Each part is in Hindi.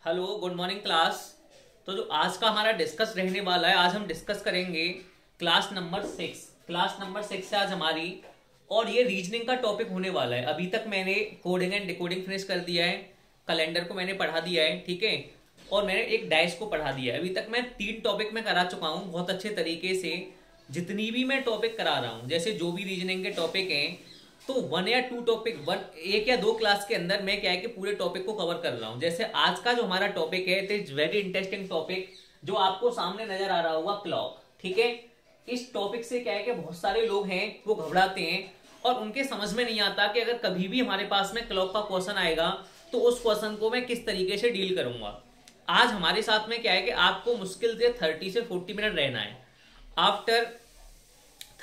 Hello, good morning class. तो जो आज का हमारा डिस्कस रहने वाला है, आज हम डिस्कस करेंगे क्लास नंबर 6। क्लास नंबर 6 है आज हमारी, और ये रीजनिंग का टॉपिक होने वाला है। अभी तक मैंने कोडिंग एंड डिकोडिंग फिनिश कर दिया है, कैलेंडर को मैंने पढ़ा दिया है, ठीक है, और मैंने एक डाइस को पढ़ा दिया है। अभी तक मैं 3 टॉपिक में करा चुका हूँ बहुत अच्छे तरीके से। जितनी भी मैं टॉपिक करा रहा हूँ, जैसे जो भी रीजनिंग के टॉपिक हैं, तो 1 या 2 टॉपिक, एक या 2 क्लास के अंदर मैं क्या है कि पूरे टॉपिक को कवर कर रहा हूँ। जैसे आज का जो हमारा टॉपिक है, it is very interesting topic, जो आपको सामने नजर आ रहा होगा, क्लॉक। ठीक है, इस टॉपिक से क्या है कि बहुत सारे लोग हैं वो घबराते हैं और उनके समझ में नहीं आता कि अगर कभी भी हमारे पास में क्लॉक का क्वेश्चन आएगा तो उस क्वेश्चन को मैं किस तरीके से डील करूंगा। आज हमारे साथ में क्या है कि आपको मुश्किल से 30 से 40 मिनट रहना है। After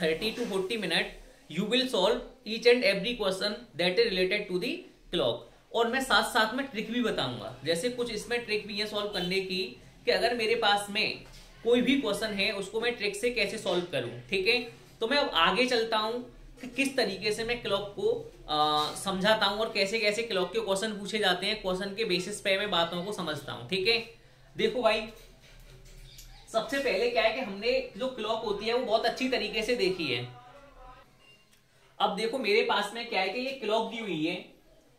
30 to 40 minute you will solve each and every question that is related to the clock. और मैं साथ साथ में ट्रिक भी बताऊंगा, जैसे कुछ इसमें ट्रिक भी है सॉल्व करने की, कि अगर मेरे पास में कोई भी क्वेश्चन है उसको मैं ट्रिक से कैसे सॉल्व करूं। ठीक है, तो मैं अब आगे चलता हूं कि किस तरीके से मैं क्लॉक को समझाता हूं और कैसे कैसे क्लॉक के क्वेश्चन पूछे जाते हैं, क्वेश्चन के बेसिस पे मैं बातों को समझता हूं। ठीक है, देखो भाई, सबसे पहले क्या है कि हमने जो क्लॉक होती है वो बहुत अच्छी तरीके से देखी है। अब देखो मेरे पास में क्या है कि ये क्लॉक दी हुई है,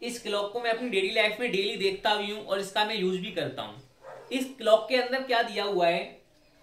इस क्लॉक को मैं अपनी डेली लाइफ में डेली देखता भी हूं और इसका मैं यूज भी करता हूं। इस क्लॉक के अंदर क्या दिया हुआ है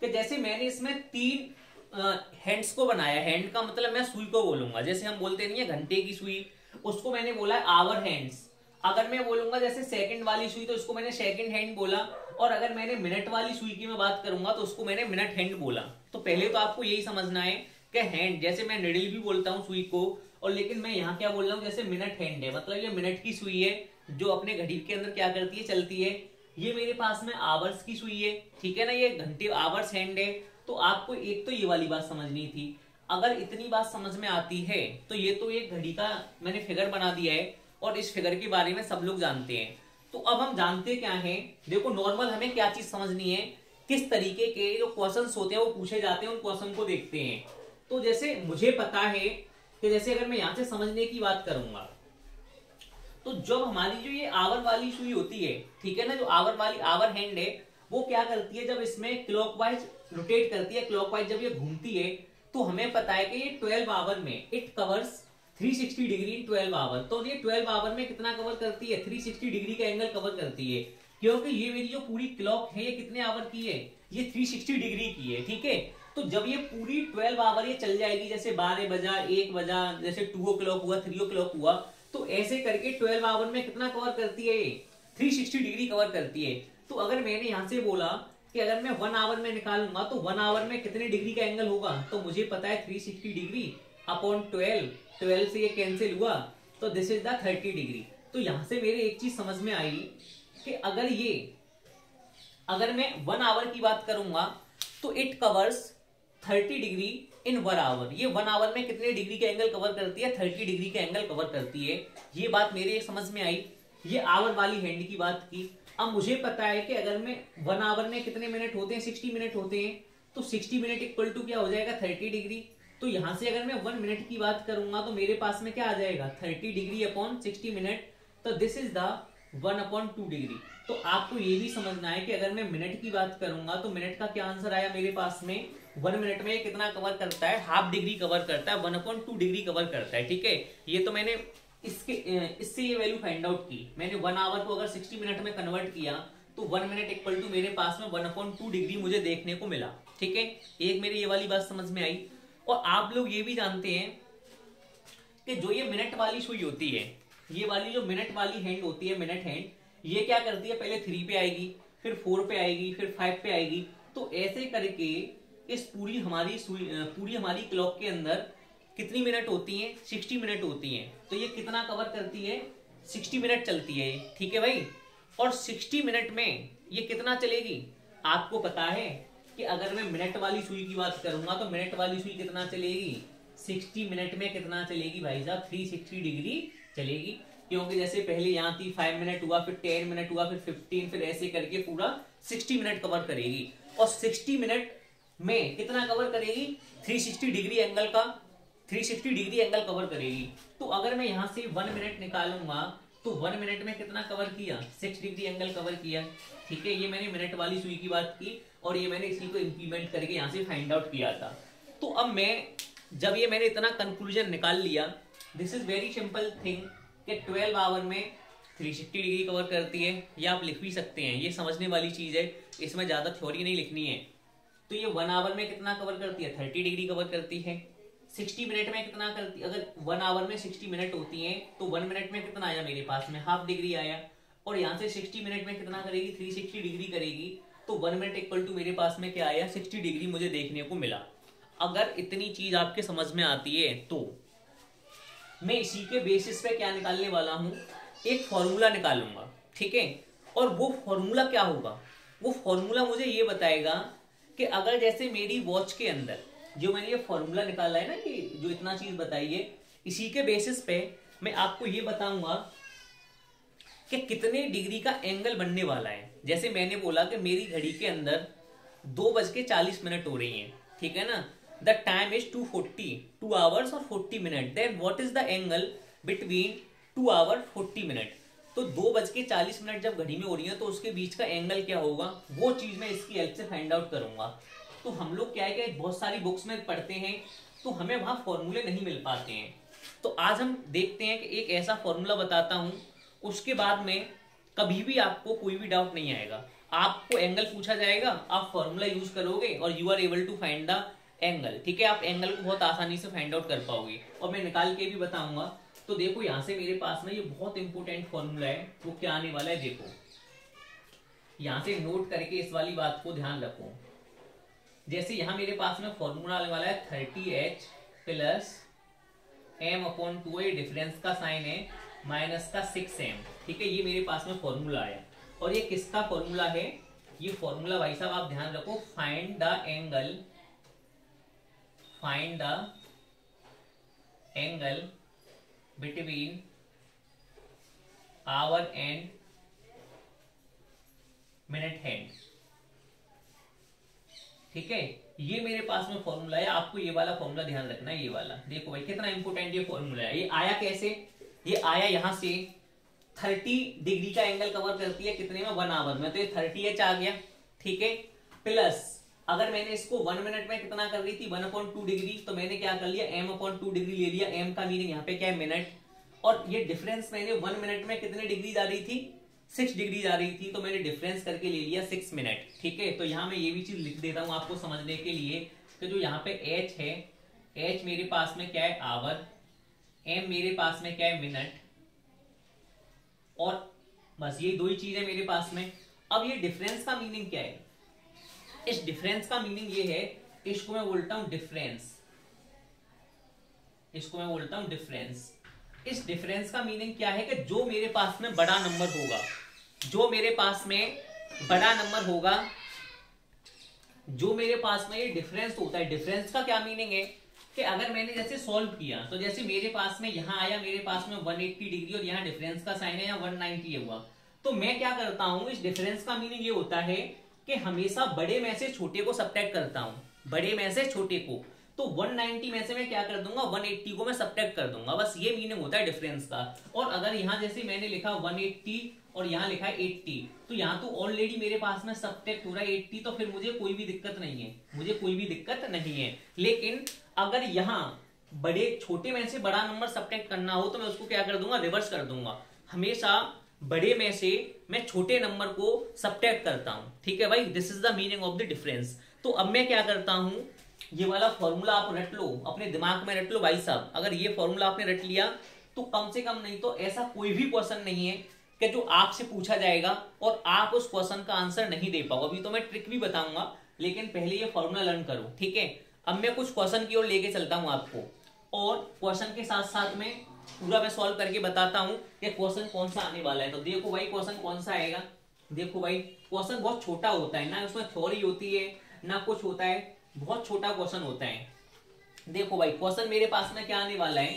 कि जैसे मैंने इसमें 3 हैंड्स को बनाया। हैंड का मतलब मैं सुई को बोलूंगा, जैसे हम बोलते नहीं है घंटे की सुई, उसको मैंने बोला है आवर हैंड्स। अगर मैं बोलूंगा जैसे सेकंड वाली सुई, तो उसको मैंने सेकंड हैंड बोला। और अगर मैंने मिनट वाली सुई की मैं बात करूंगा तो उसको मैंने मिनट हैंड बोला। तो पहले तो आपको यही समझना है कि हैंड, जैसे मैं निडल भी बोलता हूँ सुई को, और लेकिन मैं यहाँ क्या बोल रहा हूँ, जैसे मिनट हैंड है, मतलब ये मिनट की सुई है जो अपने घड़ी के अंदर क्या करती है, चलती है। ये मेरे पास में आवर्स की सुई है, ठीक है ना, ये घंटे आवर्स हैंड है। तो आपको एक तो ये वाली बात समझनी थी। अगर इतनी बात समझ में आती है तो ये तो एक घड़ी का मैंने फिगर बना दिया है और इस फिगर के बारे में सब लोग जानते हैं। तो अब हम जानते क्या है, देखो नॉर्मल हमें क्या चीज समझनी है, किस तरीके के जो क्वेश्चंस होते हैं वो पूछे जाते हैं, उन क्वेश्चन को देखते हैं। तो जैसे मुझे पता है कि जैसे अगर मैं यहां से समझने की बात करूंगा, तो जब हमारी जो ये आवर वाली सुई होती है, ठीक है ना, जो आवर वाली आवर हैंड है, वो क्या करती है, जब इसमें क्लॉकवाइज रोटेट करती है, क्लॉकवाइज जब ये घूमती है, तो हमें पता है कि ये 12 आवर में it covers 360 degree in 12 hour. तो ये 12 आवर में कितना कवर करती है, 360 डिग्री का एंगल कवर करती है। क्योंकि ये मेरी जो पूरी क्लॉक है ये कितने आवर की है, ये 360 डिग्री की है। ठीक है, तो जब ये पूरी 12 आवर ये चल जाएगी, जैसे 12 बजा, 1 बजा, जैसे 2 o'clock हुआ, 3 o'clock हुआ, तो ऐसे करके 12 आवर में कितना कवर करती है, ये 360 डिग्री कवर करती है। तो अगर मैंने यहां से बोला कि अगर मैं 1 आवर में निकालूंगा तो 1 आवर में कितने डिग्री का एंगल होगा, तो मुझे पता है 360 डिग्री अपॉन 12, 12 से ये कैंसिल हुआ, तो दिस इज द 30 डिग्री। तो यहां से मेरे एक चीज समझ में आई कि अगर मैं 1 आवर की बात करूंगा तो it covers 30 degree in 1 hour. ये 1 आवर में कितने डिग्री का एंगल कवर करती है, 30 डिग्री का एंगल कवर करती है। ये बात मेरे समझ में आई, ये आवर वाली हैंड की बात की। अब मुझे पता है कि अगर मैं 1 आवर में कितने मिनट होते हैं, 60 मिनट होते हैं, तो 60 मिनट इक्वल टू क्या हो जाएगा, 30 डिग्री। तो यहां से अगर मैं 1 मिनट की बात करूंगा तो मेरे पास में क्या आ जाएगा, 30 डिग्री अपॉन 60 मिनट, तो दिस इज द 1/2 डिग्री। तो आपको ये भी समझना है कि अगर मैं मिनट की बात करूंगा तो मिनट का क्या आंसर आया मेरे पास में, 1 मिनट में कितना कवर करता है, हाफ डिग्री कवर करता है, 1/2 डिग्री कवर करता है। ठीक है, ये तो मैंने इससे ये वैल्यू फाइंड आउट की। मैंने 1 आवर को अगर 60 मिनट में कन्वर्ट किया तो 1 मिनट इक्वल टू मेरे पास में 1/2 डिग्री मुझे देखने को मिला। ठीक है, एक मेरी ये वाली बात समझ में आई। और आप लोग ये भी जानते हैं कि जो ये मिनट वाली सुई होती है, ये वाली जो मिनट वाली हैंड होती है, मिनट हैंड, ये क्या करती है, पहले 3 पे आएगी, फिर 4 पे आएगी, फिर 5 पे आएगी। तो ऐसे करके इस पूरी हमारी क्लॉक के अंदर कितनी मिनट होती हैं, 60 मिनट होती हैं। तो ये कितना कवर करती है, 60 मिनट चलती है। ठीक है भाई, और 60 मिनट में ये कितना चलेगी, आपको पता है कि अगर मैं मिनट वाली सुई की बात करूंगा तो मिनट वाली सुई कितना चलेगी, 60 मिनट में कितना चलेगी भाई साहब, 360 डिग्री चलेगी। क्योंकि जैसे पहले यहाँ थी 5 मिनट हुआ, फिर 10 मिनट हुआ, फिर 15, फिर ऐसे करके पूरा 60 मिनट कवर करेगी। और 60 मिनट में कितना कवर करेगी, 360 डिग्री एंगल का, 360 डिग्री एंगल कवर करेगी। तो अगर मैं यहां से 1 मिनट निकालूंगा तो 1 मिनट में कितना कवर किया, 6 डिग्री एंगल कवर किया। ठीक है, ये मैंने मिनट वाली सुई की बात की और ये मैंने इसी को इंप्लीमेंट करके यहाँ से फाइंड आउट किया था। तो अब मैं जब ये मैंने इतना कंक्लूजन निकाल लिया, this is very simple thing कि 12 आवर में 360 डिग्री कवर करती है, या आप लिख भी सकते हैं, ये समझने वाली चीज है, इसमें ज्यादा थ्योरी नहीं लिखनी है। तो ये 1 आवर में कितना कवर करती है, 30 डिग्री कवर करती है। 60 मिनट में कितना करती है, अगर 1 आवर में 60 मिनट होती है तो 1 मिनट में कितना आया मेरे पास में, हाफ डिग्री आया। और यहाँ से 60 मिनट में कितना करेगी, 360 डिग्री करेगी, तो 1 मिनट इक्वल टू मेरे पास में क्या आया, 60 डिग्री मुझे देखने को मिला। अगर इतनी चीज आपके समझ में आती है तो मैं इसी के बेसिस पे क्या निकालने वाला हूं, एक फॉर्मूला निकालूंगा। ठीक है, और वो फॉर्मूला क्या होगा, वो फॉर्मूला मुझे ये बताएगा कि अगर जैसे मेरी वॉच के अंदर जो मैंने ये फॉर्मूला निकाला है ना, कि जो इतना चीज बताई है, इसी के बेसिस पे मैं आपको ये बताऊंगा कि कितने डिग्री का एंगल बनने वाला है। जैसे मैंने बोला कि मेरी घड़ी के अंदर 2:40 हो रही है, ठीक है ना, द टाइम इज 2 आवर्स और 40 minute, then what is the angle between 2 hour 40 minute. तो 2:40 जब घड़ी में हो रही है तो उसके बीच का एंगल क्या होगा, वो चीज मैं इसकी हेल्प से फाइंड आउट करूंगा। तो हम लोग क्या है कि बहुत सारी बुक्स में पढ़ते हैं तो हमें वहां फॉर्मूले नहीं मिल पाते हैं। तो आज हम देखते हैं कि एक ऐसा फॉर्मूला बताता हूं, उसके बाद में कभी भी आपको कोई भी डाउट नहीं आएगा। आपको एंगल पूछा जाएगा, आप फॉर्मूला यूज करोगे और you are able to find the angle. ठीक है, आप एंगल को बहुत आसानी से फाइंड आउट कर पाओगे और मैं निकाल के भी बताऊंगा। तो देखो यहां से मेरे पास में ये बहुत इंपॉर्टेंट फॉर्मूला है, वो क्या आने वाला है, देखो यहां से नोट करके इस वाली बात को ध्यान रखो। जैसे यहां मेरे पास में फॉर्मूला आने वाला है 30H प्लस m/2, ये डिफरेंस का साइन है, माइनस का 6m। ठीक है, ये मेरे पास में फॉर्मूला आया और ये किसका फॉर्मूला है, ये फॉर्मूला भाई साहब आप ध्यान रखो, find the angle between our and minute hand. ठीक है, ये मेरे पास में फॉर्मूला है, आपको ये वाला फॉर्मूला ध्यान रखना है, ये वाला। देखो भाई कितना इंपोर्टेंट ये फॉर्मूला है। ये आया कैसे, ये आया यहां से 30 डिग्री का एंगल कवर करती है कितने में, 1 आवर में, तो ये 30H आ गया। ठीक है, प्लस अगर मैंने इसको 1 मिनट में कितना कर रही थी, 1/2 डिग्री, तो मैंने क्या कर लिया, m/2 डिग्री ले लिया। m का मीनिंग यहाँ पे क्या है, मिनट, और ये डिफरेंस मैंने 1 मिनट में कितने डिग्री जा रही थी, 6 डिग्री जा रही थी, तो मैंने डिफरेंस करके ले लिया 6 मिनट। ठीक है, तो यहाँ मैं ये भी चीज लिख देता हूँ आपको समझने के लिए कि जो यहाँ पे h है, h मेरे पास में क्या है, आवर, m मेरे पास में क्या है, मिनट, और बस ये दो ही चीज है मेरे पास में। अब ये डिफरेंस का मीनिंग क्या है, इस डिफरेंस का मीनिंग ये है, इसको मैं बोलता हूं डिफरेंस, इसको मैं बोलता हूं डिफरेंस। इस डिफरेंस का मीनिंग क्या है कि जो मेरे पास में बड़ा नंबर होगा, जो मेरे पास में बड़ा नंबर होगा, जो मेरे पास में ये डिफरेंस होता है, डिफरेंस का क्या मीनिंग है कि अगर मैंने जैसे सॉल्व किया, तो जैसे मेरे पास में यहां आया, मेरे पास में 180 डिग्री और यहाँ डिफरेंस का साइन है, यहाँ 190 हुआ, तो मैं क्या करता हूं, इस डिफरेंस का मीनिंग ये होता है कि हमेशा बड़े में से छोटे को सब्ट्रैक्ट करता हूं, बड़े में से छोटे को। तो 190 में से मैं क्या कर दूंगा, 180 को मैं सब्ट्रैक्ट कर दूंगा, बस ये मीनिंग होता है डिफरेंस का। और अगर यहां जैसे मैंने लिखा 180 और यहाँ लिखा है 80, तो यहाँ तो ऑलरेडी मेरे पास में सब्ट्रैक्ट हो रहा है 80, तो फिर मुझे कोई भी दिक्कत नहीं है, मुझे कोई भी दिक्कत नहीं है। लेकिन अगर यहाँ बड़े छोटे में से बड़ा नंबर सब्ट्रैक्ट करना हो तो मैं उसको क्या कर दूंगा, रिवर्स कर दूंगा, हमेशा बड़े में से मैं छोटे नंबर को सब्ट्रैक्ट करता हूं। ठीक है भाई, this is the meaning of the difference. तो अब मैं क्या करता हूं, ये वाला फॉर्मूला आप रट लो, अपने दिमाग में रट लो भाई साहब। अगर ये फॉर्मूला आपने रट लिया तो कम से कम नहीं तो ऐसा कोई भी क्वेश्चन नहीं है कि जो आपसे पूछा जाएगा और आप उस क्वेश्चन का आंसर नहीं दे पाओ। अभी तो मैं ट्रिक भी बताऊंगा, लेकिन पहले ये फॉर्मूला लर्न करो। ठीक है, अब मैं कुछ क्वेश्चन की ओर लेके चलता हूं आपको, और क्वेश्चन के साथ साथ में पूरा मैं सॉल्व करके बताता हूं कि क्वेश्चन कौन सा आने वाला है। तो देखो भाई क्वेश्चन कौन सा आएगा, देखो भाई क्वेश्चन बहुत छोटा होता है ना, उसमें थ्योरी होती है ना कुछ होता है, बहुत छोटा क्वेश्चन होता है। देखो भाई क्वेश्चन मेरे पास में क्या आने वाला है,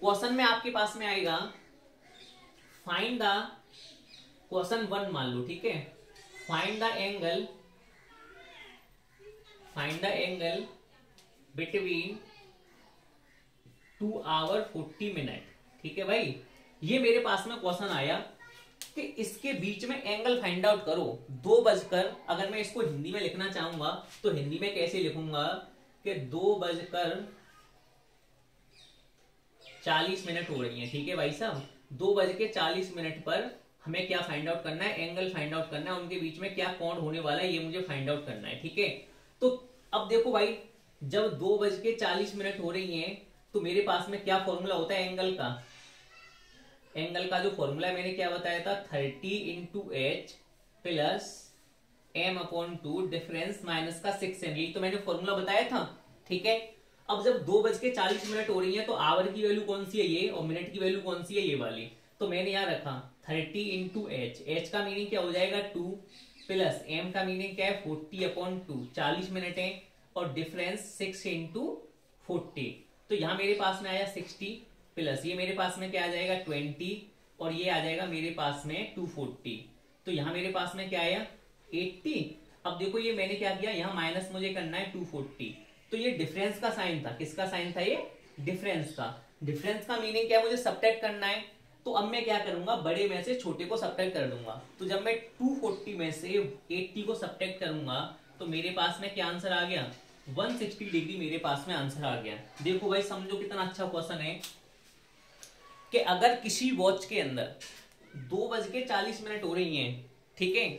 क्वेश्चन में आपके पास में आएगा फाइंड द, क्वेश्चन 1 मान लो, ठीक है, find the angle between 2 hour 40 minute. ठीक है भाई, ये मेरे पास में क्वेश्चन आया कि इसके बीच में एंगल फाइंड आउट करो 2 बजकर, अगर मैं इसको हिंदी में लिखना चाहूंगा तो हिंदी में कैसे लिखूंगा कि 2:40 हो रही है। ठीक है भाई साहब, 2:40 पर हमें क्या फाइंड आउट करना है, एंगल फाइंड आउट करना है, उनके बीच में क्या कोण होने वाला है ये मुझे फाइंड आउट करना है। ठीक है, तो अब देखो भाई, जब 2:40 हो रही है तो मेरे पास में क्या फॉर्मूला होता है एंगल का। एंगल का जो फॉर्मूला मैंने क्या बताया था, 30 × h plus m/2 difference minus का 6m, यही तो मैंने फॉर्मूला बताया था। ठीक है, अब जब 2:40 हो रही है तो आवर की वैल्यू कौन सी है ये, और मिनट की वैल्यू कौन सी है ये वाली, तो मैंने यहां रखा 30 × h। h का मीनिंग क्या हो जाएगा 2, प्लस m का मीनिंग क्या है 40/2, 40 मिनट है, और डिफरेंस 6 × 40, तो यहां मेरे पास में आया 60, प्लस ये मेरे पास में क्या आ जाएगा 20, और ये आ जाएगा मेरे पास में 240, तो यहां मेरे पास में क्या आया 80। अब देखो ये मैंने क्या किया, यहाँ माइनस मुझे करना है 240, तो ये डिफरेंस का साइन था। किसका साइन था ये, डिफरेंस का। डिफरेंस का मीनिंग क्या है, मुझे सब्ट्रैक्ट करना है, तो अब मैं क्या करूंगा, बड़े में से छोटे को सब्ट्रैक्ट कर दूंगा। तो जब मैं 240 में से 80 को सब्ट्रैक्ट करूंगा तो मेरे पास में क्या आंसर आ गया, 160 डिग्री मेरे पास में आंसर आ गया। देखो भाई समझो कितना अच्छा क्वेश्चन है कि अगर किसी वॉच के अंदर 2:40 हो रही हैं, ठीक है,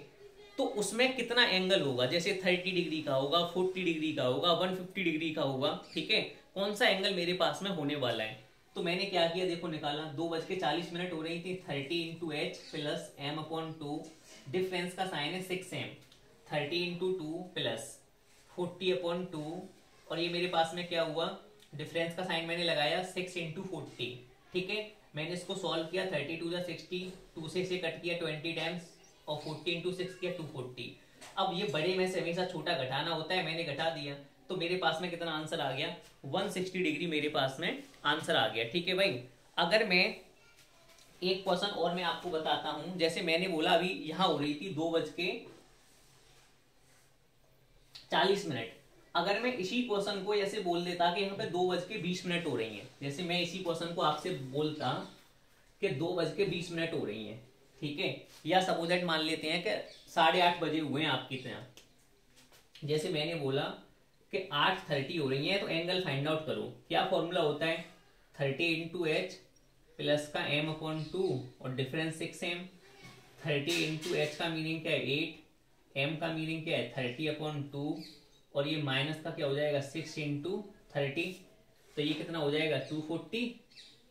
तो उसमें कितना एंगल होगा, जैसे 30 डिग्री का होगा, 40 डिग्री का होगा, 150 डिग्री का होगा। ठीक है, कौन सा एंगल मेरे पास में होने वाला है, तो मैंने क्या किया, देखो निकाला, 2:40 हो रही थी, 30 × h प्लस m/2, डिफरेंस का साइन है 6m, 30 × 2 प्लस 40/2, और ये मेरे पास में क्या हुआ, डिफरेंस का साइन मैंने लगाया 6 × 40। ठीक है, मैंने इसको सॉल्व किया, 30 × 60, 2 से कट किया 20 टाइम्स, और 40 × 6 किया 240। अब ये बड़े में से हमेशा छोटा घटाना होता है, मैंने घटा दिया, तो मेरे पास में कितना आंसर आ गया, 160 डिग्री मेरे पास में आंसर आ गया। ठीक है भाई, अगर मैं एक क्वेश्चन और मैं आपको बताता हूं, जैसे मैंने बोला अभी यहां हो रही थी 2:40, अगर मैं इसी क्वेश्चन को ऐसे बोल देता कि यहाँ पे 2:20 हो रही हैं, जैसे मैं इसी क्वेश्चन को आपसे बोलता कि 2:20 हो रही हैं, ठीक है, या सपोज मान लेते हैं कि 8:30 बजे हुए हैं आपकी तरह, जैसे मैंने बोला कि 8:30 हो रही है, तो एंगल फाइंड आउट करो। क्या फॉर्मूला होता है, 30 × h प्लस का m/2 और डिफरेंस 6m। 30 × h का मीनिंग क्या है 8, m का मीनिंग क्या है 30/2, और ये माइनस का क्या हो जाएगा 6 × 30, तो ये कितना हो जाएगा 240,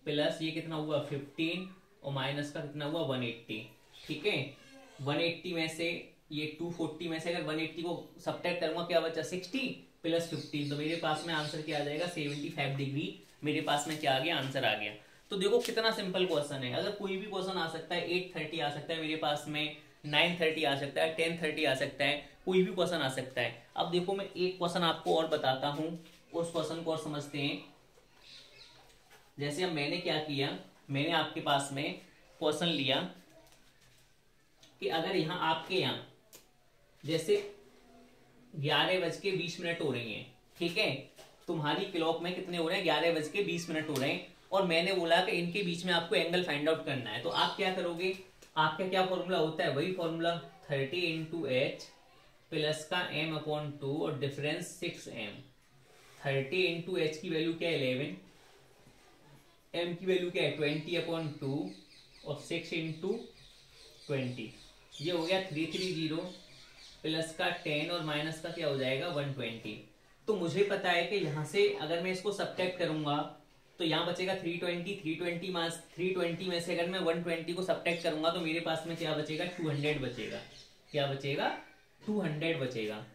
प्लस ये कितना हुआ 15, और माइनस का कितना हुआ 180। ठीक है, 180 में से ये 240 में से अगर 180 को सब्ट्रैक्ट करूंगा क्या बचा 60 प्लस 15, तो मेरे पास में आंसर क्या आ जाएगा 75 डिग्री मेरे पास में क्या आ गया, आंसर आ गया। तो देखो कितना सिंपल क्वेश्चन है, अगर कोई भी क्वेश्चन आ सकता है, 8:30 आ सकता है मेरे पास में, 9:30 आ सकता है, 10:30 आ सकता है, कोई भी क्वेश्चन आ सकता है। अब देखो मैं एक क्वेश्चन आपको और बताता हूं, उस क्वेश्चन को और समझते हैं। जैसे अब मैंने क्या किया, मैंने आपके पास में क्वेश्चन लिया कि अगर यहां आपके यहां जैसे 11:20 हो रही हैं, ठीक है, तुम्हारी क्लॉक में कितने हो रहे हैं 11:20 हो रहे हैं, और मैंने बोला कि इनके बीच में आपको एंगल फाइंड आउट करना है, तो आप क्या करोगे, आपका क्या फॉर्मूला होता है, वही फॉर्मूला 30 × h प्लस का m/2 और डिफरेंस 6m। 30 × h की वैल्यू क्या है 11, m की वैल्यू क्या है 20/2 और 6 × 20, ये हो गया 330, प्लस का 10 और माइनस का क्या हो जाएगा 120। तो मुझे पता है कि यहां से अगर मैं इसको सब्ट्रैक्ट करूंगा तो यहां बचेगा 320 में से अगर मैं 120 को सब्ट्रैक्ट करूंगा तो मेरे पास में क्या बचेगा 200 बचेगा। क्या बचेगा 200 बचेगा,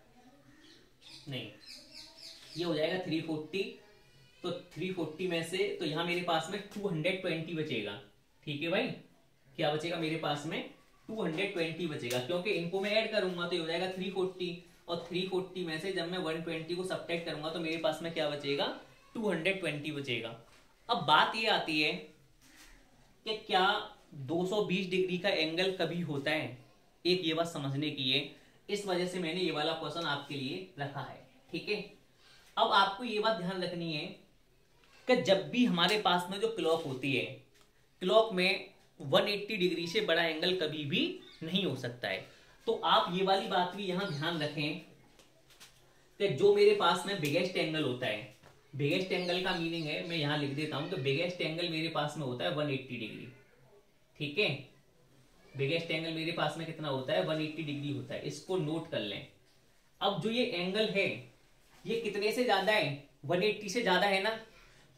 नहीं ये हो जाएगा 340, तो 340 में से तो यहां मेरे पास में 220 बचेगा। ठीक है भाई, क्या बचेगा मेरे पास में 220 बचेगा, क्योंकि इनको मैं ऐड करूंगा तो ये हो जाएगा 340, और 340 में से जब मैं 120 को सब्ट्रैक्ट करूंगा तो मेरे पास में क्या बचेगा 220 बचेगा। अब बात ये आती है कि क्या 220 डिग्री का एंगल कभी होता है, एक ये बात समझने की है, इस वजह से मैंने ये वाला क्वेश्चन आपके लिए रखा है। ठीक है, अब आपको ये बात ध्यान रखनी है कि जब भी हमारे पास में जो क्लॉक होती है, क्लॉक में 180 डिग्री से बड़ा एंगल कभी भी नहीं हो सकता है। तो आप ये वाली बात भी यहां ध्यान रखें कि जो मेरे पास में बिगेस्ट एंगल होता है, बिगेस्ट एंगल का मीनिंग है, मैं यहां लिख देता हूं, तो बिगेस्ट एंगल मेरे पास में होता है 180 डिग्री। ठीक है, बिगेस्ट एंगल मेरे पास में कितना होता है, 180 डिग्री होता है। इसको नोट कर लें। अब जो ये एंगल है ये कितने से ज्यादा है, 180 से ज्यादा है ना।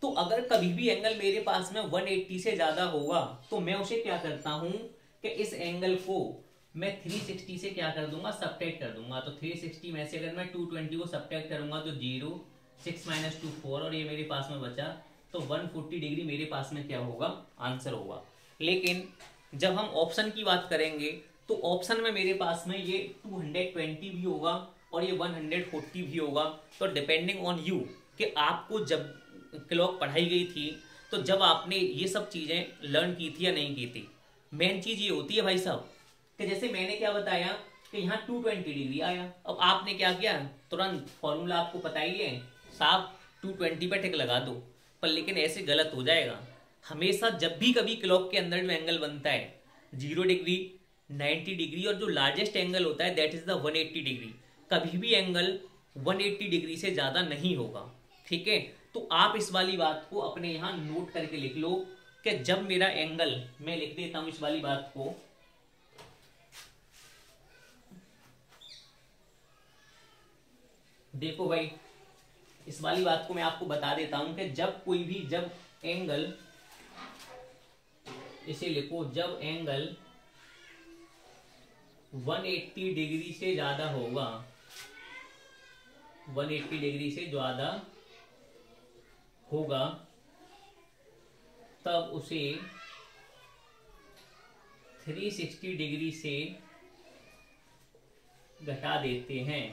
तो अगर कभी भी एंगल मेरे पास में 180 से ज्यादा होगा तो मैं उसे क्या करता हूं कि इस एंगल को मैं 360 से क्या कर दूंगा, सब्ट्रैक्ट कर दूंगा। तो 360 में से अगर मैं 220 को सब्ट्रैक्ट करूंगा तो 0, 6 - 2 4, और ये मेरे पास में बचा, तो 140 डिग्री मेरे पास में क्या होगा, आंसर होगा। लेकिन जब हम ऑप्शन की बात करेंगे तो ऑप्शन में मेरे पास में ये 220 भी होगा और ये 140 भी होगा। तो डिपेंडिंग ऑन यू कि आपको जब क्लॉक पढ़ाई गई थी तो जब आपने ये सब चीजें लर्न की थी या नहीं की थी, मेन चीज ये होती है भाई साहब कि जैसे मैंने क्या बताया कि यहाँ 220 डिग्री आया। अब आपने क्या किया, तुरंत फॉर्मूला आपको पता ही है, साफ 220 पे टिक लगा दो। पर लेकिन ऐसे गलत हो जाएगा। हमेशा जब भी कभी क्लॉक के अंदर जो एंगल बनता है 0 डिग्री, 90 डिग्री और जो लार्जेस्ट एंगल होता है दैट इज द 180 डिग्री, कभी भी एंगल 180 डिग्री से ज्यादा नहीं होगा। ठीक है, तो आप इस वाली बात को अपने यहां नोट करके लिख लो कि जब मेरा एंगल, मैं लिख देता हूं इस वाली बात को, देखो भाई इस वाली बात को मैं आपको बता देता हूं कि जब एंगल, इसे लिखो, जब एंगल 180 डिग्री से ज्यादा होगा, 180 डिग्री से ज्यादा होगा, तब उसे 360 डिग्री से घटा देते हैं।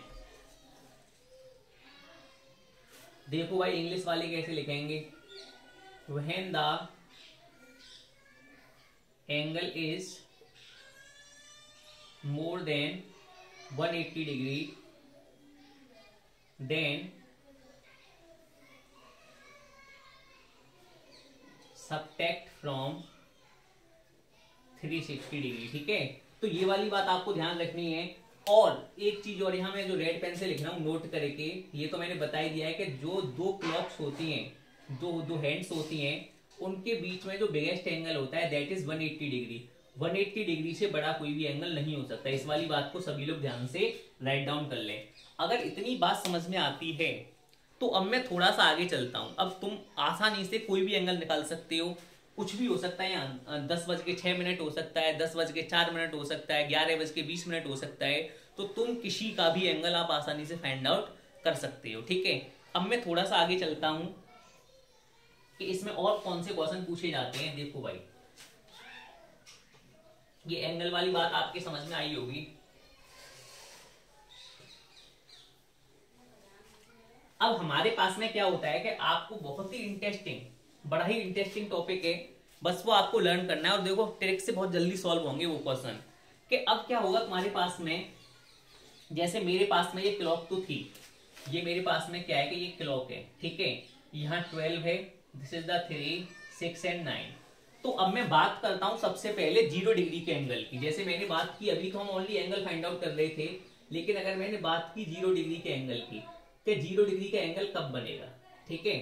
देखो भाई इंग्लिश वाले कैसे लिखेंगे, when the angle is more than 180 degree then subtract from 360 degree. ठीक है, तो ये वाली बात आपको ध्यान रखनी है। और एक चीज और, यहां मैं जो रेड पेन से लिख रहा हूं नोट करके, ये तो मैंने बता ही दिया है कि जो दो क्लॉक्स होती हैं, दो हैंड्स होती हैं, उनके बीच में जो बिगेस्ट एंगल होता है दैट इज 180 डिग्री। 180 डिग्री से बड़ा कोई भी एंगल नहीं हो सकता। इस वाली बात को सभी लोग ध्यान से राइट डाउन कर लें। अगर इतनी बात समझ में आती है तो अब मैं थोड़ा सा आगे चलता हूं। अब तुम आसानी से कोई भी एंगल निकाल सकते हो, कुछ भी हो सकता है। यहाँ 10:06 हो सकता है, 10:04 हो सकता है, 11:20 हो सकता है। तो तुम किसी का भी एंगल आप आसानी से फाइंड आउट कर सकते हो। ठीक है, अब मैं थोड़ा सा आगे चलता हूं कि इसमें और कौन से क्वेश्चन पूछे जाते हैं। देखो भाई ये एंगल वाली बात आपके समझ में आई होगी। अब हमारे पास में क्या होता है कि आपको बहुत ही इंटरेस्टिंग, बड़ा ही इंटरेस्टिंग टॉपिक है, बस वो आपको लर्न करना है। और देखो ट्रिक से बहुत जल्दी सॉल्व होंगे वो क्वेश्चन। कि अब क्या होगा तुम्हारे पास में, जैसे मेरे पास में ये क्लॉक तो थी, ये मेरे पास में क्या है कि ये क्लॉक है। ठीक है, यहाँ 12 है, दिस इज द 3, 6 एंड 9। तो अब मैं बात करता हूं सबसे पहले 0 डिग्री के एंगल की। जैसे मैंने बात की, अभी तो हम ओनली एंगल फाइंड आउट कर रहे थे, लेकिन अगर मैंने बात की 0 डिग्री के एंगल की, कि 0 डिग्री का एंगल कब बनेगा। ठीक है,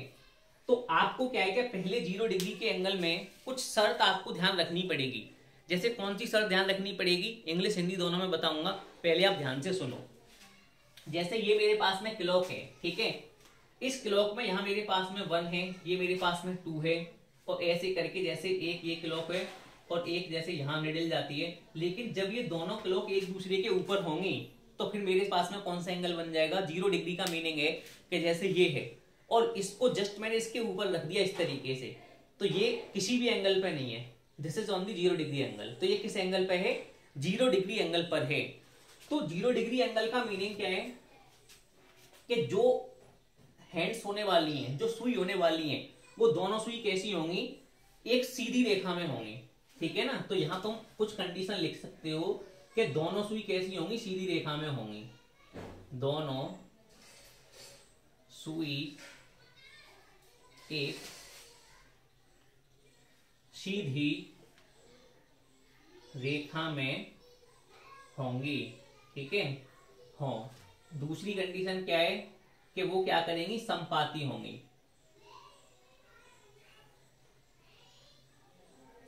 तो आपको क्या है कि पहले 0 डिग्री के एंगल में कुछ शर्त आपको ध्यान रखनी पड़ेगी। जैसे कौन सी शर्त ध्यान रखनी पड़ेगी, इंग्लिश हिंदी दोनों में बताऊंगा, पहले आप ध्यान से सुनो। जैसे ये मेरे पास में क्लॉक है, ठीक है, इस क्लॉक में यहाँ मेरे पास में 1 है, ये मेरे पास में 2 है, और ऐसे करके जैसे एक ये क्लॉक है और एक जैसे यहाँ मिडिल जाती है। लेकिन जब ये दोनों क्लॉक एक दूसरे के ऊपर होंगी तो फिर मेरे पास में कौन सा एंगल बन जाएगा, 0 डिग्री का मीनिंग है कि जैसे ये है और इसको जस्ट मैंने इसके ऊपर रख दिया इस तरीके से, तो ये किसी भी एंगल पे नहीं है, this is on the 0 degree angle. तो ये किस एंगल पे है, 0 डिग्री एंगल पर है। तो 0 डिग्री एंगल का मीनिंग क्या है कि जो हैंड्स होने वाली हैं, जो सुई होने वाली हैं, वो दोनों सुई कैसी होंगी, एक सीधी रेखा में होंगी। ठीक है ना, तो यहां तुम कुछ कंडीशन लिख सकते हो कि दोनों सुई कैसी होंगी, सीधी रेखा में होंगी। दोनों सुई एक सीधी रेखा में होंगी, ठीक है। हाँ, दूसरी कंडीशन क्या है कि वो क्या करेंगी, समपाती होंगी,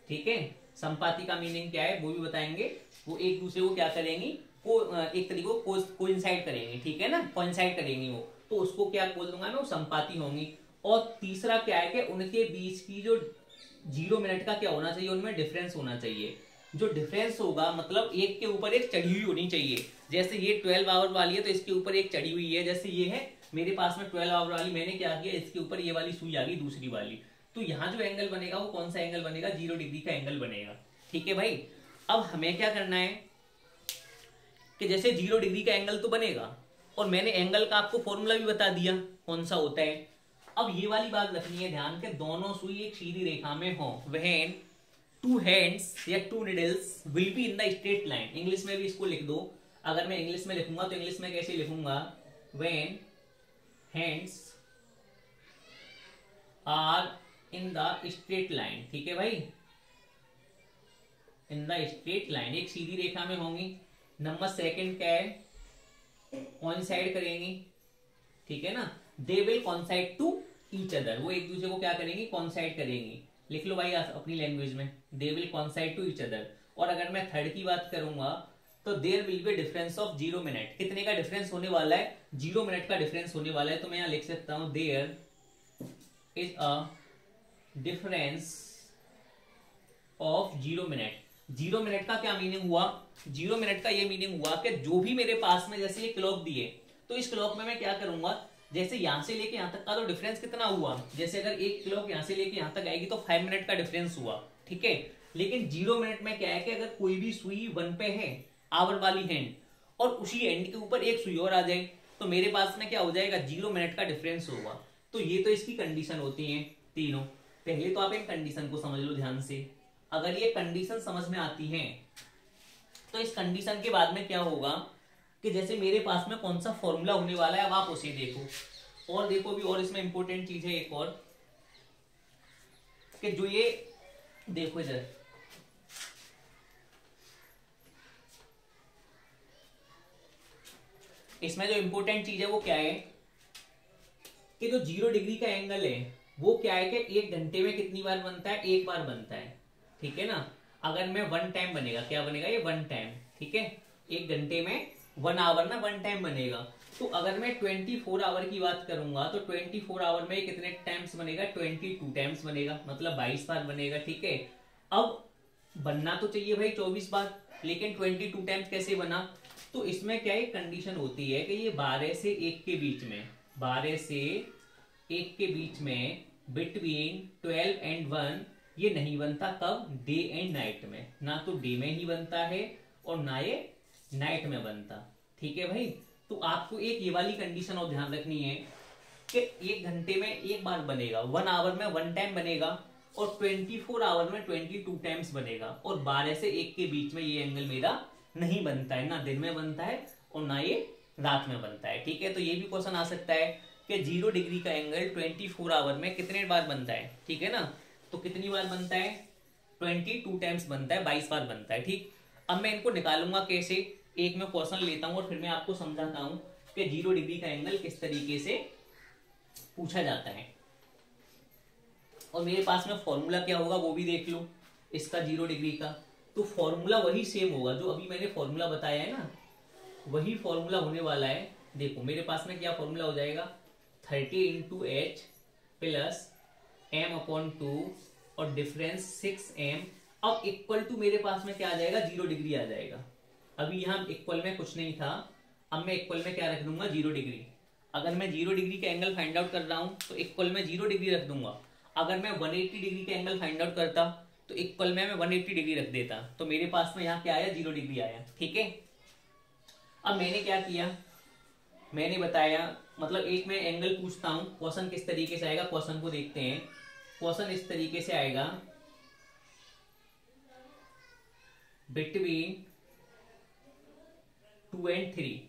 ठीक है। समपाती का मीनिंग क्या है वो भी बताएंगे। वो एक दूसरे को क्या करेंगी, एक तरीके को कोइंसाइड करेंगी, ठीक है ना, कोइंसाइड करेंगी वो, तो उसको क्या बोल दूंगा मैं, वो समपाती होंगी। और तीसरा क्या है कि उनके बीच की जो 0 मिनट का क्या होना चाहिए, उनमें डिफरेंस होना चाहिए। जो डिफरेंस होगा मतलब एक के ऊपर एक चढ़ी हुई होनी चाहिए। जैसे ये 12 आवर वाली है तो इसके ऊपर एक चढ़ी हुई है, जैसे ये है मेरे पास में 12 आवर वाली, मैंने क्या किया, इसके ऊपर ये वाली सुई आ गई दूसरी वाली, तो यहाँ जो एंगल बनेगा वो कौन सा एंगल बनेगा, 0 डिग्री का एंगल बनेगा, ठीक है भाई। अब हमें क्या करना है कि जैसे 0 डिग्री का एंगल तो बनेगा, और मैंने एंगल का आपको फॉर्मूला भी बता दिया कौन सा होता है। अब ये वाली बात रखनी है ध्यान के, दोनों सुई एक सीधी रेखा में हो, व्हेन टू हैंड्स या two needles will be in the straight line. English में भी इसको लिख दो, अगर मैं इंग्लिश में लिखूंगा तो इंग्लिश में कैसे लिखूंगा, when hands are in the straight line, ठीक है भाई, इन द स्ट्रेट लाइन, एक सीधी रेखा में होंगी। नंबर सेकंड क्या है, कॉइंसाइड करेंगी, ठीक है ना, they will coincide to each other, वो एक दूसरे को क्या करेंगी, कॉइंसाइड करेंगी। लिख लो भाई अपनी लैंग्वेज में, they will coincide to each other. और अगर मैं थर्ड की बात करूंगा तो there will be difference of 0 minute, कितने का डिफरेंस होने वाला है, 0 मिनट का डिफरेंस होने वाला है। तो मैं यहां लिख सकता हूं there is a difference of 0 minute. 0 minute का क्या मीनिंग हुआ, 0 मिनट का ये मीनिंग हुआ कि जो भी मेरे पास में जैसे ये क्लॉक दिए, तो इस क्लॉक में मैं क्या करूंगा, जैसे यहां से लेके यहां तक का तो डिफरेंस कितना हुआ, जैसे अगर एक क्लॉक यहां से लेके यहां तक आएगी तो 5 मिनट का डिफरेंस हुआ, ठीक है। लेकिन 0 मिनट में क्या है कि अगर कोई भी सुई 1 पे है, आवर वाली हैंड, और उसी हैंड के ऊपर एक सुई और आ जाए, तो मेरे पास में क्या हो जाएगा, 0 मिनट का डिफरेंस होगा। तो ये तो इसकी कंडीशन होती है तीनों। पहले तो आप इन कंडीशन को समझ लो ध्यान से। अगर ये कंडीशन समझ में आती है तो इस कंडीशन के बाद में क्या होगा कि जैसे मेरे पास में कौन सा फॉर्मूला होने वाला है, अब आप उसे देखो। और देखो भी, और इसमें इंपॉर्टेंट चीज है एक और, कि जो ये देखो इधर, इसमें जो इंपॉर्टेंट चीज है वो क्या है कि जो 0 डिग्री का एंगल है वो क्या है कि 1 घंटे में कितनी बार बनता है, एक बार बनता है, ठीक है ना। अगर मैं 1 टाइम बनेगा, क्या बनेगा ये 1 टाइम, ठीक है। 1 घंटे में 1 आवर ना 1 टाइम बनेगा। तो अगर मैं 24 आवर की बात करूंगा तो 24 आवर में कितने टाइम्स बनेगा, 22 टाइम्स बनेगा, मतलब 22 बार बनेगा, ठीक है। अब बनना तो चाहिए भाई 24 बार, लेकिन 22 टाइम्स कैसे बना, तो इसमें क्या एक कंडीशन होती है कि ये 12 से 1 के बीच में, 12 से 1 के बीच में, बिटवीन 12 एंड 1 ये नहीं बनता, कब, डे एंड नाइट में, ना तो डे में ही बनता है और ना ये नाइट में बनता, ठीक है भाई। तो आपको एक ये वाली कंडीशन और ध्यान रखनी है कि 1 घंटे में एक बार बनेगा, 1 आवर में 1 टाइम बनेगा, और 24 आवर में 22 टाइम्स बनेगा, और 12 से 1 के बीच में ये एंगल मेरा नहीं बनता है, ना दिन में बनता है और ना ये रात में बनता है, ठीक है। तो ये भी क्वेश्चन आ सकता है कि 0 डिग्री का एंगल 24 आवर में कितने बार बनता है, ठीक है ना। तो कितनी बार बनता है, 22 टाइम्स बनता है, 22 बार बनता है, ठीक। अब मैं इनको निकालूंगा कैसे, एक मैं क्वेश्चन लेता हूं और फिर मैं आपको समझाता हूं कि 0 डिग्री का एंगल किस तरीके से पूछा जाता है। और मेरे पास में फॉर्मूला क्या होगा वो भी देख लो इसका 0 डिग्री का। तो फॉर्मूला वही सेम होगा जो अभी मैंने फॉर्मूला बताया है ना, वही फॉर्मूला होने वाला है। देखो मेरे पास में क्या फॉर्मूला हो जाएगा, 30 इंटू एच प्लस m/2 और डिफरेंस 6m। अब इक्वल टू मेरे पास में क्या आ जाएगा, 0 डिग्री आ जाएगा। अभी यहाँ इक्वल में कुछ नहीं था, अब मैं इक्वल में क्या रख दूंगा, 0 डिग्री। अगर मैं 0 डिग्री का एंगल फाइंड आउट कर रहा हूं तो इक्वल में 0 डिग्री रख दूंगा। अगर मैं 180 डिग्री का एंगल फाइंड आउट करता तो इक्वल में मैं 180 डिग्री रख देता, तो मेरे पास में यहाँ क्या आया, 0 डिग्री आया, ठीक है। अब मैंने क्या किया, मैंने बताया, मतलब एक मैं एंगल पूछता हूं, क्वेश्चन किस तरीके से आएगा, क्वेश्चन को देखते हैं। क्वेश्चन इस तरीके से आएगा, बिटवीन 2 and 3,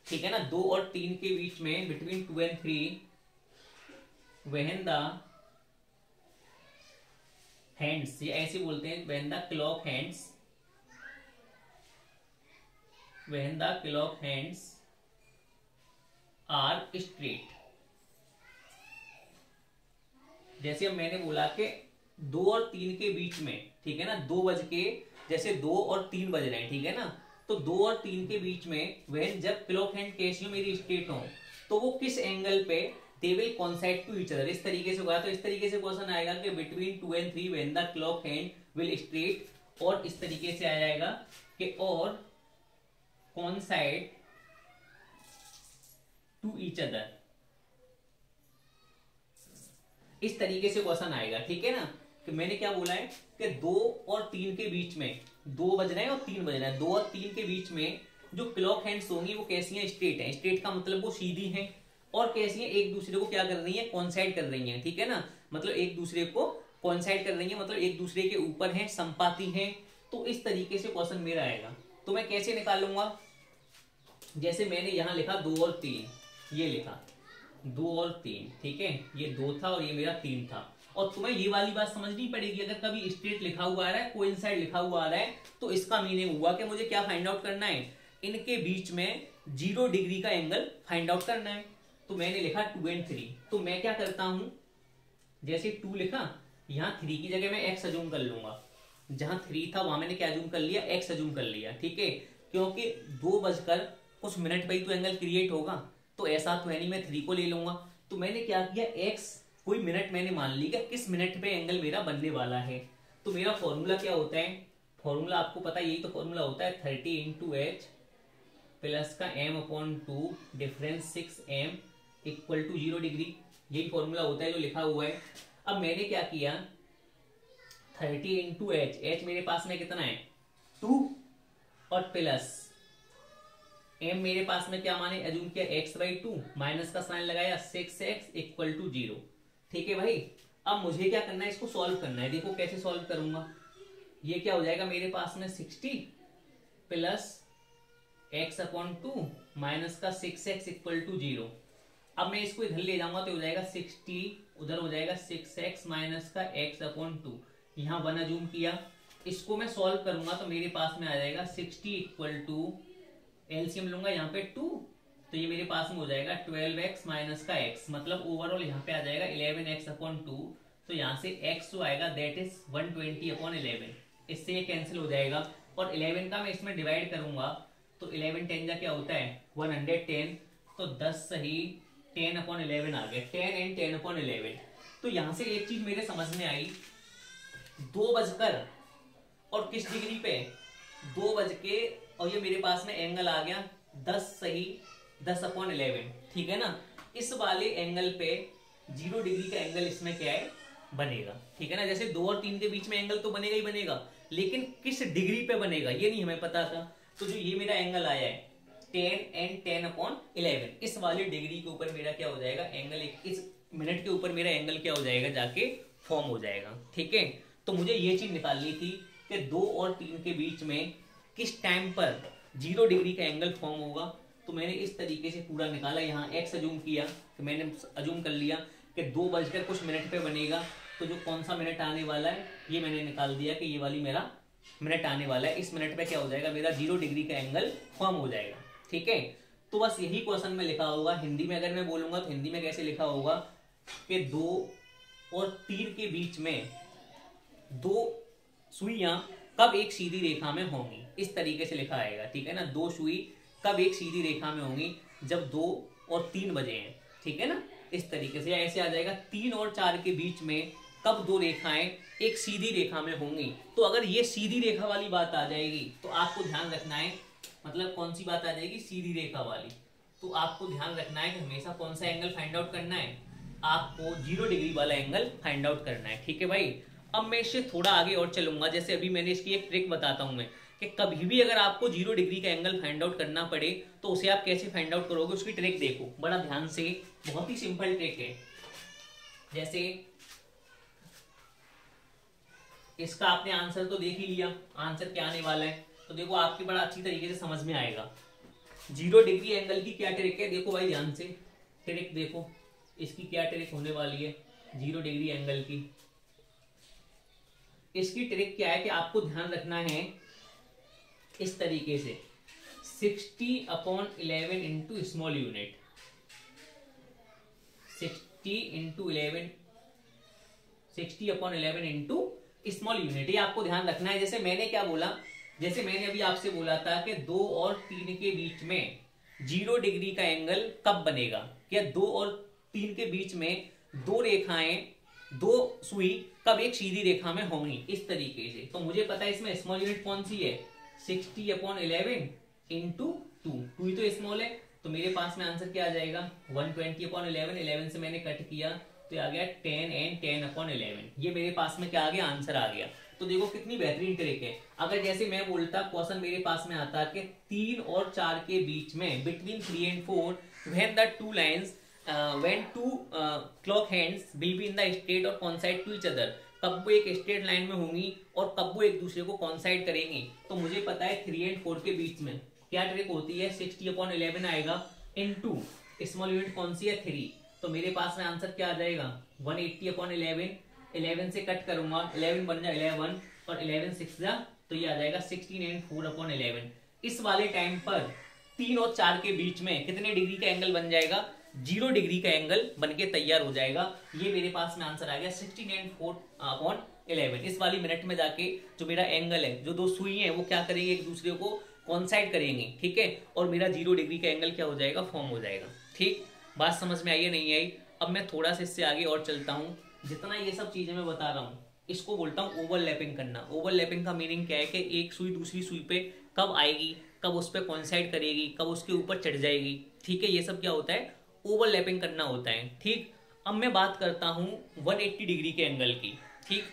ठीक है ना, 2 और 3 के बीच में, between 2 and 3 when the hands, ये ऐसे बोलते हैं, when the clock hands, when the clock hands are straight. जैसे अब मैंने बोला कि 2 और 3 के बीच में, ठीक है ना, 2 बज के, जैसे 2 और 3 बज रहे हैं, ठीक है ना, तो 2 और 3 के बीच में व्हेन, जब क्लॉक हैंड कैसियो मेरी स्ट्रेट हो, तो वो किस एंगल पे, they will coincide to each other. इस तरीके से होगा, तो इस तरीके से क्वेश्चन आएगा कि between 2 and 3 when the clock hand will straight, और इस तरीके से आ जाएगा कि और कोइंसाइड टू ईच अदर, इस तरीके से क्वेश्चन आएगा, ठीक है ना। कि मैंने क्या बोला है कि 2 और 3 के बीच में, 2 बज रहे हैं और 3 बज रहे हैं, 2 और 3 के बीच में जो क्लॉक हैंड्स होंगी वो कैसी हैं, स्ट्रेट है। स्ट्रेट का मतलब वो सीधी हैं, और कैसी हैं, एक दूसरे को क्या कर रही है, कोइंसाइड कर रही हैं, ठीक है ना, मतलब एक दूसरे को कोइंसाइड कर रही है, मतलब एक दूसरे के ऊपर है, संपाती है। तो इस तरीके से क्वेश्चन मेरा आएगा। तो मैं कैसे निकालूंगा, जैसे मैंने यहां लिखा 2 और 3, ये लिखा 2 और 3, ठीक है, ये 2 था और ये मेरा 3 था। और तुम्हें ये वाली बात समझनी पड़ेगी, अगर कभी स्ट्रेट लिखा हुआ आ रहा है, कोइंसाइड लिखा हुआ आ रहा है, तो इसका मीनिंग हुआ कि मुझे क्या फाइंड आउट करना है, इनके बीच में 0 डिग्री का एंगल फाइंड आउट करना है। तो मैंने लिखा 2 and 3, तो मैं क्या करता हूं, जैसे 2 लिखा, यहां 3 की जगह मैं x अजूम कर लूंगा, जहां 3 था वहां मैंने क्या अजूम कर लिया, x अजूम कर लिया, ठीक है, क्योंकि 2 बजकर कुछ मिनट पे ही तो एंगल क्रिएट होगा, तो ऐसा तो है नहीं, मैं 3 को ले लूंगा। तो मैंने क्या किया, x कोई मिनट मैंने मान लिया किस मिनट पे एंगल मेरा बनने वाला है। तो मेरा फॉर्मूला क्या होता है, फॉर्मूला आपको पता है, यही तो फॉर्मूला होता है, 30 into h प्लस का m/2 difference 6m equal to 0 degree, यही फॉर्मूला होता है जो लिखा हुआ है। अब मैंने क्या किया, 30 into h, h मेरे पास में कितना है 2, और प्लस m मेरे पास में क्या माने अजूम किया x/2, माइनस का साइन लगाया 6x इक्वल टू 0, ठीक है भाई। अब मुझे क्या करना है, इसको सॉल्व करना है। देखो कैसे सॉल्व करूंगा, ये क्या हो जाएगा मेरे पास में 60 प्लस x/2 माइनस का 6x इक्वल टू 0। अब मैं इसको इधर ले जाऊंगा तो हो जाएगा 60, उधर हो जाएगा 6x माइनस का x/2, यहाँ 1 अजूम किया। इसको मैं सॉल्व करूंगा तो मेरे पास में आ जाएगा 60 इक्वल टू, एलसीएम लूंगा यहाँ पे 2, तो ये मेरे पास में हो जाएगा 12x माइनस का x, मतलब ओवरऑल यहाँ पे आ जाएगा 11x/2। तो यहाँ से x जो आएगा दैट इज 120/11, इससे ये कैंसिल हो जाएगा, और 11 का मैं इसमें डिवाइड करूंगा तो 11 10 जा क्या होता है 110, तो 10 सही 10/11 आ गया, 10 and 10/11। तो यहाँ से एक चीज मेरे समझ में आई, 2 बजकर और किस डिग्री पे, 2 बज के, और ये मेरे पास में एंगल आ गया 10 सही 10/11, ठीक है ना। इस वाले एंगल पे 0 डिग्री का एंगल इसमें क्या है बनेगा, ठीक है ना। जैसे 2 और 3 के बीच में एंगल तो बनेगा ही बनेगा, लेकिन किस डिग्री पे बनेगा ये नहीं हमें पता था। तो जो ये मेरा एंगल आया है 10 and 10/11, इस वाले डिग्री के ऊपर मेरा क्या हो जाएगा एंगल, इस मिनट के ऊपर मेरा एंगल क्या हो जाएगा जाके फॉर्म हो जाएगा, ठीक है। तो मुझे ये चीज निकालनी थी कि 2 और 3 के बीच में किस टाइम पर 0 डिग्री का एंगल फॉर्म होगा। तो मैंने इस तरीके से पूरा निकाला, यहाँ x अजूम किया, तो मैंने अजूम कर लिया कि 2 बजकर कुछ मिनट पे बनेगा, तो जो कौन सा मिनट आने वाला है ये मैंने निकाल दिया कि ये वाली मेरा मिनट आने वाला है, इस मिनट पे क्या हो जाएगा मेरा 0 डिग्री का एंगल फॉर्म हो जाएगा, ठीक है। तो बस यही क्वेश्चन में लिखा होगा, हिंदी में अगर मैं बोलूंगा तो हिंदी में कैसे लिखा होगा कि 2 और 3 के बीच में 2 सुइयां कब एक सीधी रेखा में होंगी, इस तरीके से लिखा आएगा, ठीक है ना। 2 सुई कब एक सीधी रेखा में होंगी, जब 2 और 3 बजे हैं, ठीक है ना, इस तरीके से। ऐसे आ जाएगा 3 और 4 के बीच में कब 2 रेखाएं एक सीधी रेखा में होंगी। तो अगर ये सीधी रेखा वाली बात आ जाएगी तो आपको ध्यान रखना है, मतलब कौन सी बात आ जाएगी, सीधी रेखा वाली। तो आपको ध्यान रखना है कि हमेशा कौन सा एंगल फाइंड आउट करना है, आपको 0 डिग्री वाला एंगल फाइंड आउट करना है, ठीक है भाई। अब मैं इससे थोड़ा आगे और चलूंगा, जैसे अभी मैंने इसकी एक ट्रिक बताता हूं मैं, कि कभी भी अगर आपको 0 डिग्री का एंगल फाइंड आउट करना पड़े तो उसे आप कैसे फाइंड आउट करोगे, उसकी ट्रिक देखो बड़ा ध्यान से, बहुत ही सिंपल ट्रिक है। जैसे इसका आपने आंसर तो देख ही लिया, आंसर क्या आने वाला है, तो देखो आपकी बड़ा अच्छी तरीके से समझ में आएगा। 0 डिग्री एंगल की क्या ट्रिक है, देखो भाई ध्यान से ट्रिक देखो, इसकी क्या ट्रिक होने वाली है 0 डिग्री एंगल की। इसकी ट्रिक क्या है कि आपको ध्यान रखना है इस तरीके से 60/11 into small unit, 60/11 into small unit, ये आपको ध्यान रखना है। जैसे मैंने क्या बोला, जैसे मैंने अभी आपसे बोला था कि 2 और 3 के बीच में 0 डिग्री का एंगल कब बनेगा, क्या 2 और 3 के बीच में दो रेखाएं, दो सुई कब एक सीधी रेखा में होंगी, इस तरीके से। तो मुझे पता है इसमें स्मॉल यूनिट कौन सी है, 60/11 इंटू 2 ही तो स्मॉल है, तो मेरे पास में आंसर क्या आ जाएगा 120/11, 11 से मैंने कट किया तो आ गया 10 एंड 10/11, ये मेरे पास में क्या आ गया, आंसर आ गया। तो देखो कितनी बेहतरीन ट्रिक है। अगर जैसे मैं बोलता क्वेश्चन मेरे पास में आता कि 3 और 4 के बीच में between 3 and 4 when the two lines when two clock hands will be in the straight और कॉन्साइड टू ईच अदर, कब वो एक स्ट्रेट लाइन में होंगी और कब वो एक दूसरे को कॉन्साइड करेंगी। तो मुझे पता है 3 and 4 के बीच में क्या ट्रिक होती है, 60/11 आएगा इनटू स्मॉल यूनिट कौन सी है 3, तो मेरे पास में आंसर क्या आ जाएगा 180/11, 11 से कट करूंगा 11 बन जाए 11 और 11 6 जा तो ये आ जाएगा 16 एंड 4/11। इस वाले टाइम पर 3 और 4 के बीच में कितने डिग्री का एंगल बन जाएगा, 0 डिग्री का एंगल बनके तैयार हो जाएगा। ये मेरे पास में आंसर आ गया 16 एंड 4/11। इस वाली मिनट में जाके जो मेरा एंगल है, जो दो सुई है वो क्या करेंगे, एक दूसरे को कॉन्साइड करेंगे, ठीक है, और मेरा 0 डिग्री का एंगल क्या हो जाएगा, फॉर्म हो जाएगा। ठीक, बात समझ में आई है नहीं आई। अब मैं थोड़ा सा इससे आगे और चलता हूँ। जितना ये सब चीजें मैं बता रहा हूँ इसको बोलता हूँ ओवरलैपिंग करना। ओवरलैपिंग का मीनिंग क्या है कि एक सुई दूसरी सुई पे कब आएगी, कब उस पर कॉन्साइड करेगी, कब उसके ऊपर चढ़ जाएगी, ठीक है, ये सब क्या होता है, ओवरलैपिंग करना होता है। ठीक, अब मैं बात करता हूँ 180 डिग्री के एंगल की। ठीक,